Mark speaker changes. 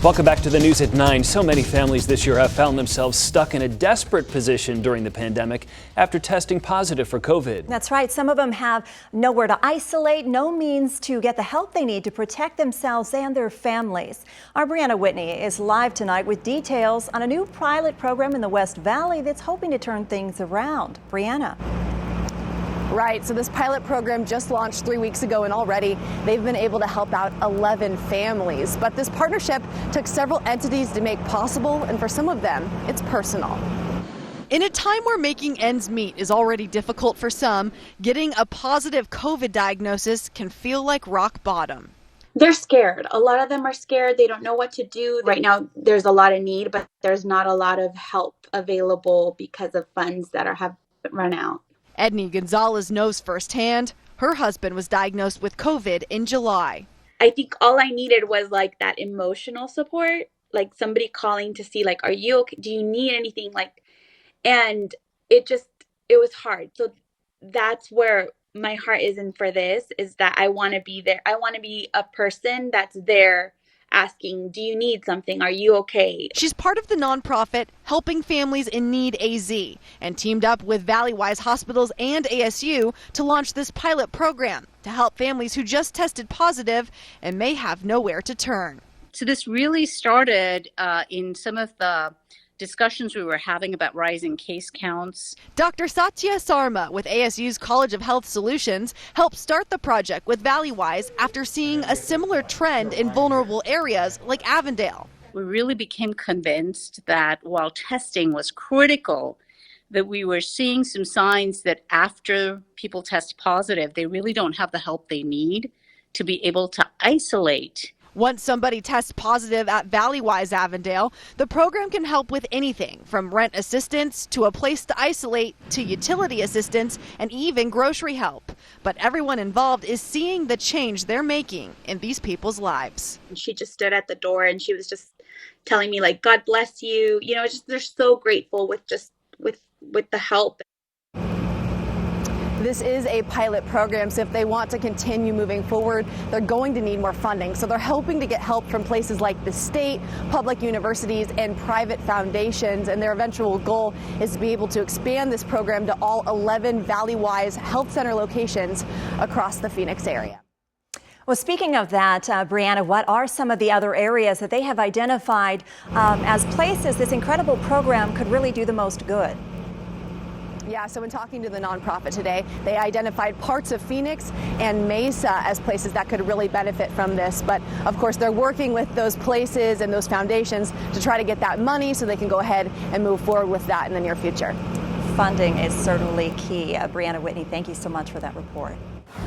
Speaker 1: Welcome back to the news at 9. So many families this year have found themselves stuck in a desperate position during the pandemic after testing positive for COVID.
Speaker 2: That's right. Some of them have nowhere to isolate, no means to get the help they need to protect themselves and their families. Our Brianna Whitney is live tonight with details on a new pilot program in the West Valley that's hoping to turn things around. Brianna.
Speaker 3: Right, so this pilot program just launched 3 weeks ago, and already they've been able to help out 11 families. But this partnership took several entities to make possible, and for some of them, it's personal.
Speaker 4: In a time where making ends meet is already difficult for some, getting a positive COVID diagnosis can feel like rock bottom.
Speaker 5: They're scared. A lot of them are scared. They don't know what to do. Right now, there's a lot of need, but there's not a lot of help available because of funds that have run out.
Speaker 4: Edney Gonzalez knows firsthand. Her husband was diagnosed with COVID in July.
Speaker 5: I think all I needed was like that emotional support, like somebody calling to see, like, are you okay? Do you need anything? And it was hard. So that's where my heart is in for this, is that I want to be there. I want to be a person that's there asking, do you need something? Are you okay?
Speaker 4: She's part of the nonprofit Helping Families in Need AZ and teamed up with Valleywise Hospitals and ASU to launch this pilot program to help families who just tested positive and may have nowhere to turn.
Speaker 6: So this really started in some of the discussions we were having about rising case counts.
Speaker 4: Dr. Satya Sarma with ASU's College of Health Solutions helped start the project with Valleywise after seeing a similar trend in vulnerable areas like Avondale.
Speaker 6: We really became convinced that while testing was critical, that we were seeing some signs that after people test positive, they really don't have the help they need to be able to isolate.
Speaker 4: Once somebody tests positive at Valleywise Avondale, the program can help with anything from rent assistance to a place to isolate to utility assistance and even grocery help. But everyone involved is seeing the change they're making in these people's lives.
Speaker 5: She just stood at the door and she was just telling me, like, God bless you. You know, they're so grateful with the help.
Speaker 3: This is a pilot program, so if they want to continue moving forward, they're going to need more funding. So they're hoping to get help from places like the state, public universities, and private foundations. And their eventual goal is to be able to expand this program to all 11 Valleywise Health Center locations across the Phoenix area.
Speaker 2: Well, speaking of that, Brianna, what are some of the other areas that they have identified as places this incredible program could really do the most good?
Speaker 3: Yeah, so in talking to the nonprofit today, they identified parts of Phoenix and Mesa as places that could really benefit from this. But of course, they're working with those places and those foundations to try to get that money so they can go ahead and move forward with that in the near future.
Speaker 2: Funding is certainly key. Brianna Whitney, thank you so much for that report.